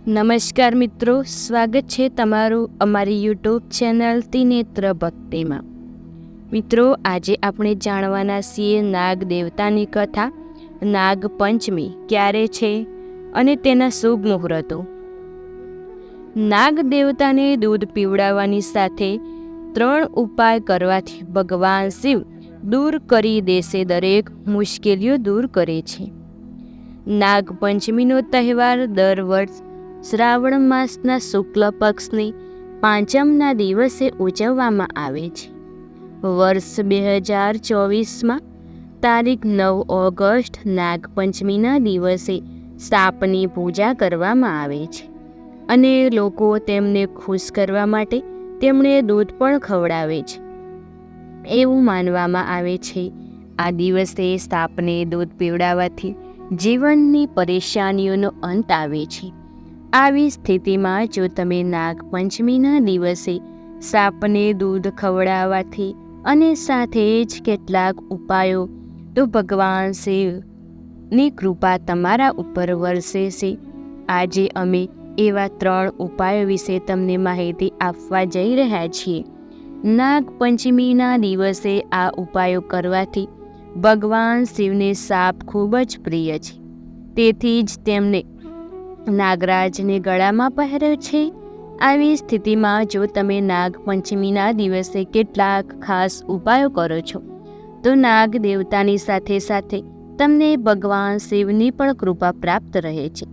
નમસ્કાર મિત્રો, સ્વાગત છે તમારું અમારી યુટ્યુબ ચેનલ ત્રિનેત્ર ભક્તિમાં. મિત્રો, આજે આપણે જાણવાના છીએ નાગ દેવતાની કથા. નાગ પંચમી ક્યારે છે અને તેના શુભ મુહૂર્તો. નાગ દેવતાને દૂધ પીવડાવવાની સાથે 3 ઉપાય કરવાથી ભગવાન શિવ દૂર કરી દેશે દરેક મુશ્કેલીઓ દૂર કરે છે. નાગ પંચમીનો તહેવાર દર વર્ષ શ્રાવણ માસના શુક્લ પક્ષની 5મના દિવસે ઉજવવામાં આવે છે. વર્ષ 2024માં તારીખ 9 ઓગસ્ટ નાગપંચમીના દિવસે સાપની પૂજા કરવામાં આવે છે અને લોકો તેમને ખુશ કરવા માટે તેમને દૂધ પણ ખવડાવે છે. એવું માનવામાં આવે છે આ દિવસે સાપને દૂધ પીવડાવવાથી જીવનની પરેશાનીઓનો અંત આવે છે. આવી સ્થિતિમાં જો તમે નાગપંચમીના દિવસે સાપને દૂધ ખવડાવવાથી અને સાથે જ કેટલાક ઉપાયો તો ભગવાન શિવની કૃપા તમારા ઉપર વરસે છે. આજે અમે એવા 3 ઉપાયો વિશે તમને માહિતી આપવા જઈ રહ્યા છીએ. નાગપંચમીના દિવસે આ ઉપાયો કરવાથી ભગવાન શિવને સાપ ખૂબ જ પ્રિય છે. તેથી જ તેમને નાગરાજને ગળામાં પહેર્યો છે. આવી સ્થિતિમાં જો તમે નાગપંચમીના દિવસે કેટલાક ખાસ ઉપાયો કરો છો તો નાગ દેવતાની સાથે સાથે તમને ભગવાન શિવની પણ કૃપા પ્રાપ્ત રહે છે.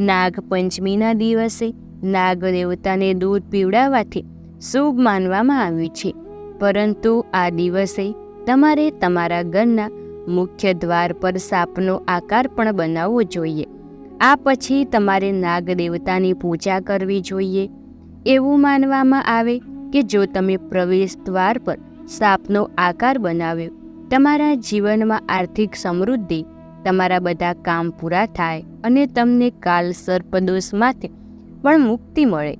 નાગપંચમીના દિવસે નાગ દેવતાને દૂધ પીવડાવવાથી શુભ માનવામાં આવ્યું છે, પરંતુ આ દિવસે તમારે તમારા ઘરના મુખ્ય દ્વાર પર સાપનો આકાર પણ બનાવવો જોઈએ. આ પછી તમારે નાગ દેવતાની પૂજા કરવી જોઈએ. એવું માનવામાં આવે કે જો તમે પ્રવેશ દ્વાર પર સાપનો આકાર બનાવ્યો, તમારા જીવનમાં આર્થિક સમૃદ્ધિ, તમારા બધા કામ પૂરા થાય અને તમને કાલ સર્પદોષમાંથી પણ મુક્તિ મળે.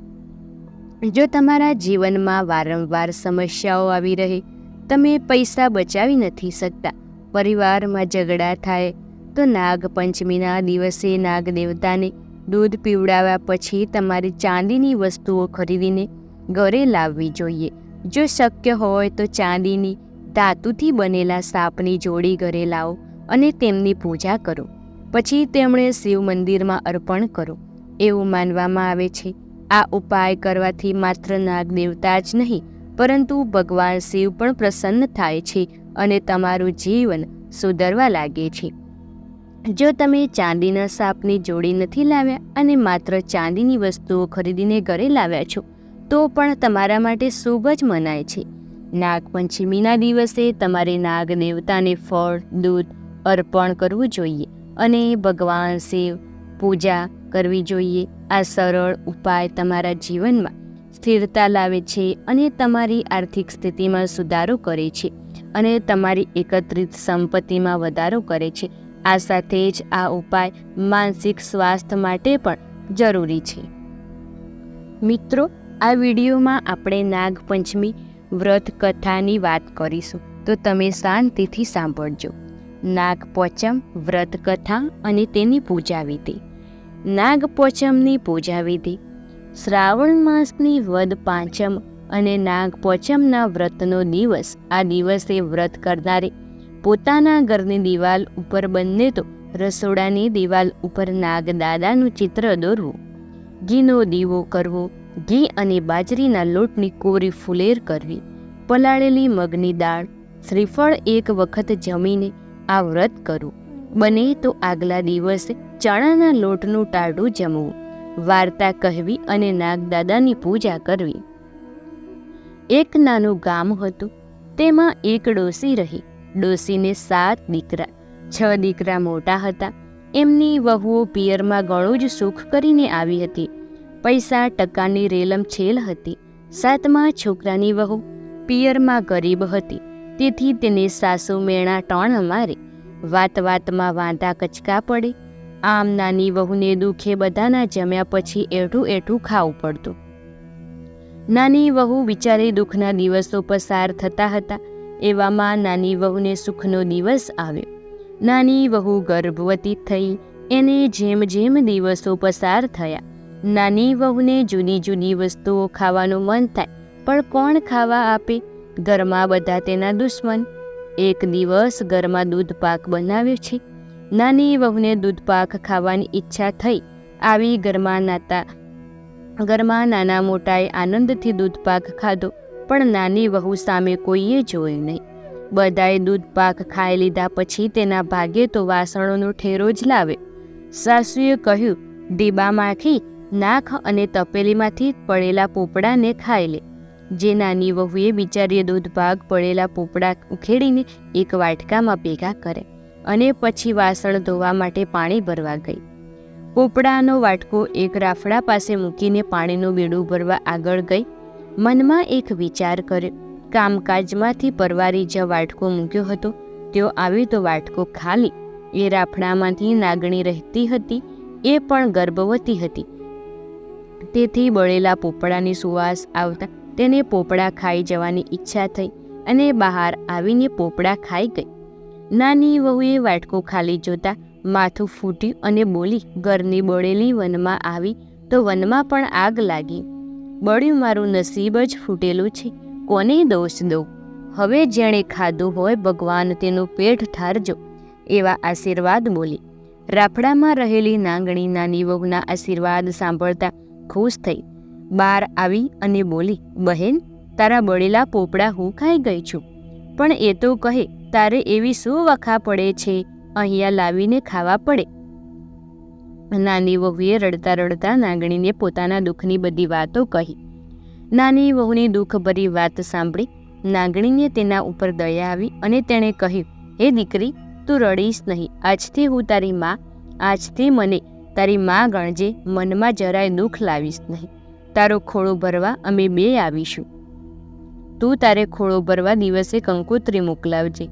જો તમારા જીવનમાં વારંવાર સમસ્યાઓ આવી રહે, તમે પૈસા બચાવી નથી શકતા, પરિવારમાં ઝઘડા થાય, તો નાગપંચમીના દિવસે નાગ દેવતાને દૂધ પીવડાવ્યા પછી તમારી ચાંદીની વસ્તુઓ ખરીદીને ઘરે લાવવી જોઈએ. જો શક્ય હોય તો ચાંદીની ધાતુથી બનેલા સાપની જોડી ઘરે લાવો અને તેમની પૂજા કરો. પછી તેમણે શિવ મંદિરમાં અર્પણ કરો. એવું માનવામાં આવે છે આ ઉપાય કરવાથી માત્ર નાગ દેવતા જ નહીં, પરંતુ ભગવાન શિવ પણ પ્રસન્ન થાય છે અને તમારું જીવન સુધરવા લાગે છે. જો તમે ચાંદીના સાપની જોડી નથી લાવ્યા અને માત્ર ચાંદીની વસ્તુઓ ખરીદીને ઘરે લાવ્યા છો, તો પણ તમારા માટે શુભ જ મનાય છે. નાગપંચમીના દિવસે તમારે નાગ દેવતાને ફળ, દૂધ અર્પણ કરવું જોઈએ અને ભગવાન શિવ પૂજા કરવી જોઈએ. આ સરળ ઉપાય તમારા જીવનમાં સ્થિરતા લાવે છે અને તમારી આર્થિક સ્થિતિમાં સુધારો કરે છે અને તમારી એકત્રિત સંપત્તિમાં વધારો કરે છે. આ સાથે જ આ ઉપાય માનસિક સ્વાસ્થ્ય માટે પણ જરૂરી છે. મિત્રો, આ વિડીયોમાં આપણે નાગપંચમી વ્રત કથાની વાત કરીશું, તો તમે શાંતિથી સાંભળજો. નાગપોચમ વ્રત કથા અને તેની પૂજા વિધિ. નાગપોચમની પૂજા વિધિ. શ્રાવણ માસની વદ પાંચમ અને નાગપોચમના વ્રતનો દિવસ. આ દિવસે વ્રત કરનારે પોતાના ઘરની દિવાલ ઉપર, બંને તો રસોડાની દિવાલ ઉપર નાગદાદાનું ચિત્ર દોરવું, ઘીનો દીવો કરવો, ઘી અને બાજરીના લોટની કોરી ફુલેર કરવી, પલાળેલી મગની દાળ, શ્રીફળ 1 વખત જમીને આ વ્રત કરવું. બને તો આગલા દિવસે ચણાના લોટનું ટાઢું જમવું, વાર્તા કહેવી અને નાગદાદાની પૂજા કરવી. એક નાનું ગામ હતું. તેમાં એક ડોસી રહી. ડોસીને 7 દીકરા. 6 દીકરા મોટા હતા. એમની વહુઓ પિયરમાં ઘણું જ સુખ કરીને આવી હતી. પૈસા ટકાની રેલમછેલ હતી. 7મા છોકરાની વહુ પિયરમાં ગરીબ હતી. તેથી તેને સાસુ મેણા ટોણ મારે, વાત વાતમાં વાંધા કચકા પડે. આમ નાની વહુને દુઃખે બધાના જમ્યા પછી એઠું ખાવું પડતું. નાની વહુ બિચારી દુઃખના દિવસો પસાર થતા હતા. એવામાં નાની વહુને સુખનો દિવસ આવ્યો. નાની વહુ ગર્ભવતી થઈ. એને જેમ જેમ દિવસો પસાર થયા નાની વહુને જુદી જુદી વસ્તુઓ ખાવાનું મન થાય, પણ કોણ ખાવા આપે? ઘરમાં બધા તેના દુશ્મન. એક દિવસ ઘરમાં દૂધ પાક બનાવ્યો છે. નાની વહુને દૂધ પાક ખાવાની ઈચ્છા થઈ. આવી ઘરમાં નાના મોટાએ આનંદથી દૂધ પાક ખાધો, પણ નાની વહુ સામે કોઈએ જોયું નહીં. બધાએ દૂધ પાક ખાઈ લીધા પછી તેના ભાગે તો વાસણોનો ઠેરો જ લાવે. સાસુએ કહ્યું, ડીબામાંથી નાખ અને તપેલીમાંથી પડેલા પોપડાને ખાઈ લે. જે નાની વહુએ બિચારીએ દૂધ પાક પડેલા પોપડા ઉખેડીને એક વાટકામાં ભેગા કરે અને પછી વાસણ ધોવા માટે પાણી ભરવા ગઈ. પોપડાનો વાટકો એક રાફડા પાસે મૂકીને પાણીનું બેડું ભરવા આગળ ગઈ. મનમાં એક વિચાર કર્યો. કામકાજમાંથી પરવારી જ્યાં વાટકો મૂક્યો હતો તેઓ આવી તો વાટકો ખાલી. એ રાફડામાંથી નાગણી રહેતી હતી, એ પણ ગર્ભવતી હતી. તેથી બળેલા પોપડાની સુવાસ આવતા તેને પોપડા ખાઈ જવાની ઈચ્છા થઈ અને બહાર આવીને પોપડા ખાઈ ગઈ. નાની વહુએ વાટકો ખાલી જોતા માથું ફૂટ્યું અને બોલી, ઘરની બળેલી વનમાં આવી તો વનમાં પણ આગ લાગી. બળ્યું મારું નસીબ જ ફૂટેલું છે, કોને દોષ દઉં? હવે જેણે ખાધું હોય ભગવાન તેનું પેટ ઠારજો, એવા આશીર્વાદ બોલી. રાફડામાં રહેલી નાગણી નાની વહુના આશીર્વાદ સાંભળતા ખુશ થઈ. બહાર આવી અને બોલી, બહેન, તારા બળેલા પોપડા હું ખાઈ ગઈ છું, પણ એ તો કહે તારે એવી શું વખા પડે છે, અહીંયા લાવીને ખાવા પડે. નાની વહુએ રડતા રડતા નાગણીને પોતાના દુઃખની બધી વાતો કહી. નાની વહુની દુઃખભરી વાત સાંભળી નાગણીને તેના ઉપર દયા આવી અને તેણે કહ્યું, હે દીકરી, તું રડીશ નહીં. આજથી હું તારી માં, આજથી મને તારી માં ગણજે. મનમાં જરાય દુઃખ લાવીશ નહીં. તારો ખોળો ભરવા અમે બે આવીશું. તું તારે ખોળો ભરવા દિવસે કંકોત્રી મોકલાવજે.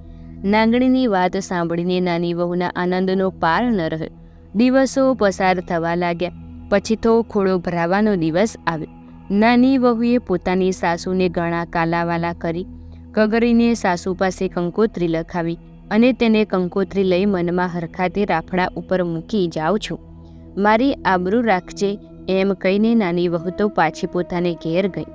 નાગણીની વાત સાંભળીને નાની વહુના આનંદનો પાર ન રહ્યો. દિવસો પસાર થવા લાગ્યા. પછી તો ખોળો ભરાવાનો દિવસ આવ્યો. નાની વહુએ પોતાની સાસુને ઘણા કાલાવાલા કરી કગરીને સાસુ પાસે કંકોત્રી લખાવી અને તેને કંકોત્રી લઈ મનમાં હરખાતે રાફડા ઉપર મૂકી જાઉં છું, મારી આબરૂ રાખજે, એમ કહીને નાની વહુ તો પાછી પોતાને ઘેર ગઈ.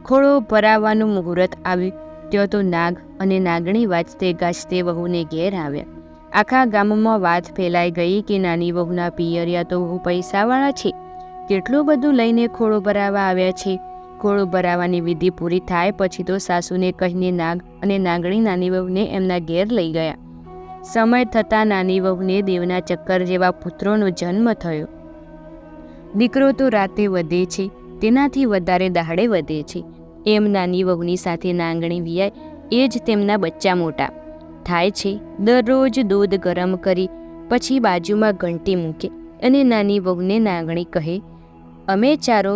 ખોળો ભરાવાનું મુહૂર્ત આવ્યું ત્યાં તો નાગ અને નાગણી વાંચતે ગાજતે વહુને ઘેર આવ્યા. આખા ગામમાં વાત ફેલાઈ ગઈ કે નાની વહુના પિયરિયા તો બહુ પૈસાવાળા છે, કેટલું બધું લઈને ખોળો ભરાવા આવ્યા છે. ખોળો ભરાવાની વિધિ પૂરી થાય પછી તો સાસુને કહીને નાગ અને નાગણી નાની વહુને એમના ઘેર લઈ ગયા. સમય થતાં નાની વહુને દેવના ચક્કર જેવા પુત્રોનો જન્મ થયો. દીકરો તો રાતે વધે છે, તેનાથી વધારે દહાડે વધે છે. એમ નાની વહુની સાથે નાગણી વિયાય એ જ તેમના બચ્ચા મોટા થાય છે. દરરોજ દૂધ ગરમ કરી પછી બાજુમાં ઘંટી મૂકે અને નાની વહુને નાગણી કહે, અમે ચારો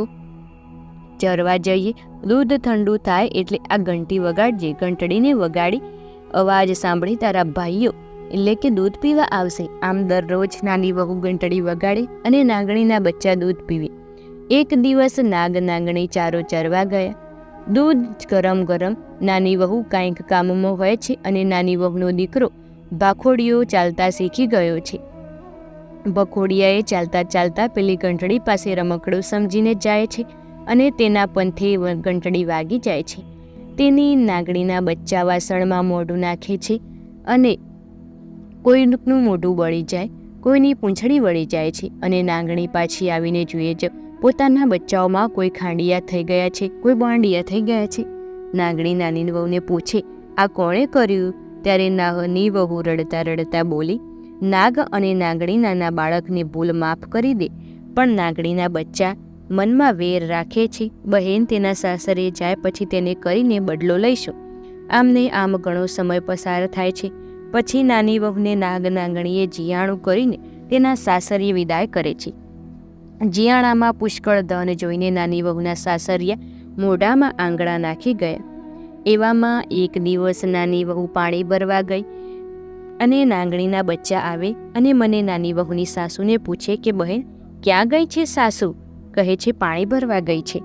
ચરવા જઈએ, દૂધ ઠંડુ થાય એટલે આ ઘંટી વગાડજે. ઘંટડીને વગાડી અવાજ સાંભળી તારા ભાઈઓ એટલે કે દૂધ પીવા આવશે. આમ દરરોજ નાની વહુ ઘંટડી વગાડે અને નાગણીના બચ્ચા દૂધ પીવે. એક દિવસ નાગ નાગણી ચારો ચરવા ગયા. દૂધ ગરમ ગરમ. નાની વહુ કાંઈક કામમાં હોય છે અને નાની વહુનો દીકરો ભાખોડિયો ચાલતા શીખી ગયો છે. ભખોડિયાએ ચાલતા ચાલતા પેલી ઘંટડી પાસે રમકડું સમજીને જાય છે અને તેના પંથે ઘંટડી વાગી જાય છે. તેની નાગણીના બચ્ચા વાસણમાં મોઢું નાખે છે અને કોઈનું મોઢું બળી જાય, કોઈની પૂંછડી વળી જાય છે અને નાગણી પાછી આવીને જુએ છે પોતાના બચ્ચાઓમાં કોઈ ખાંડિયા થઈ ગયા છે, કોઈ બાંડિયા થઈ ગયા છે. નાગણી નાની વહુને પૂછે, આ કોણે કર્યું? ત્યારે નાની વહુ રડતા રડતા બોલી, નાગ અને નાગણી નાના બાળકની ભૂલ માફ કરી દે, પણ નાગણીના બચ્ચા મનમાં વેર રાખે છે. બહેન તેના સાસરે જાય પછી તેને કરીને બદલો લઈશું. આમને આમ ઘણો સમય પસાર થાય છે. પછી નાની વહુને નાગ નાગણીએ જીયાણું કરીને તેના સાસરીએ વિદાય કરે છે. જીયાણામાં પુષ્કળ ધન જોઈને નાની વહુના સાસરિયા મોઢામાં આંગળા નાખી ગયા. એવામાં એક દિવસ નાની વહુ પાણી ભરવા ગઈ અને નાગણીના બચ્ચા આવે અને મને નાની વહુની સાસુને પૂછે કે બહેન ક્યાં ગઈ છે સાસુ? કહે છે પાણી ભરવા ગઈ છે.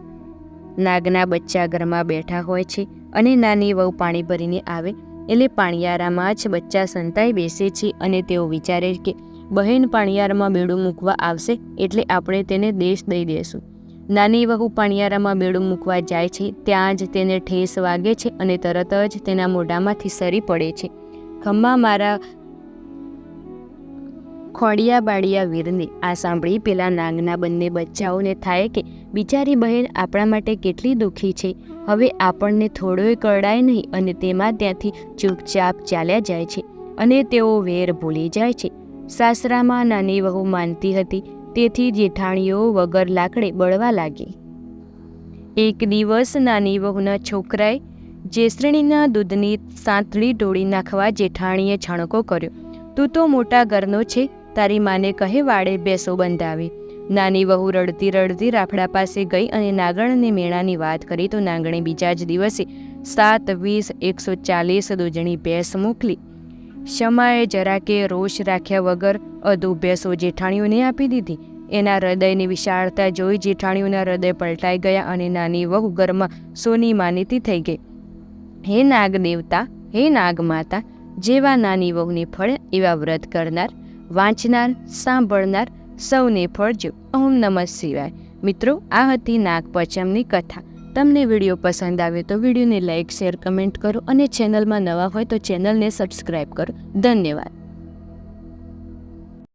નાગના બચ્ચા ઘરમાં બેઠા હોય છે અને નાની વહુ પાણી ભરીને આવે એટલે પાણીયારામાં જ બચ્ચા સંતાઈ બેસે છે અને તેઓ વિચારે કે બહેન પાણીયારમાં બેડું મૂકવા આવશે એટલે આપણે તેને દેશ દઈ દઈશું. નાની વહુ પણિયારામાં બેડું મૂકવા જાય છે ત્યાં જ તેને ઠેસ વાગે છે અને તરત જ તેના મોઢામાંથી સરી પડે છે. ખમ્મા મારા ખોડિયા બાળિયા વીરને. આ સાંભળી પેલા નાગના બંને બચ્ચાઓને થાય કે બિચારી બહેન આપણા માટે કેટલી દુઃખી છે, હવે આપણને થોડોય કરડાય નહીં, અને તેમાં ત્યાંથી ચૂપચાપ ચાલ્યા જાય છે અને તેઓ વેર ભૂલી જાય છે. સાસરામાં નાની વહુ માનતી હતી, તેથી જેઠાણીઓ વગર લાકડે બળવા લાગી. એક દિવસ નાની વહુના છોકરાએ જેસરણીના દૂધની સાંતળી ઢોળી નાખવા જેઠાણીએ છણકો કર્યો. તું તો મોટા ઘરનો છે, તારી માને કહે વાડે બેસો બંધાવી. નાની વહુ રડતી રડતી રાફડા પાસે ગઈ અને નાગણને મેળાની વાત કરી તો નાગણે બીજા જ દિવસે 7, 20, 140 દૂધણી ભેંસ મોકલી. શમાએ જરાકે રોષ રાખ્યા વગર અધુ ભેંસો જેઠાણીઓને આપી દીધી. એના હૃદયની વિશાળતા જોઈ જેઠાણીઓના હૃદય પલટાઈ ગયા અને નાની વહુ ઘરમાં સોની માનીતી થઈ ગઈ. હે નાગ દેવતા, હે નાગ માતા, જેવા નાની વહુને ફળ એવા વ્રત કરનાર, વાંચનાર, સાંભળનાર સૌને ફળજો. ઓમ નમઃ શિવાય. મિત્રો, આ હતી નાગપંચમની કથા. તમને વિડીયો પસંદ આવ્યો તો વિડીયોને લાઇક, શેર, કમેન્ટ કરો અને ચેનલમાં નવા હોય તો ચેનલને સબસ્ક્રાઈબ કરો. ધન્યવાદ.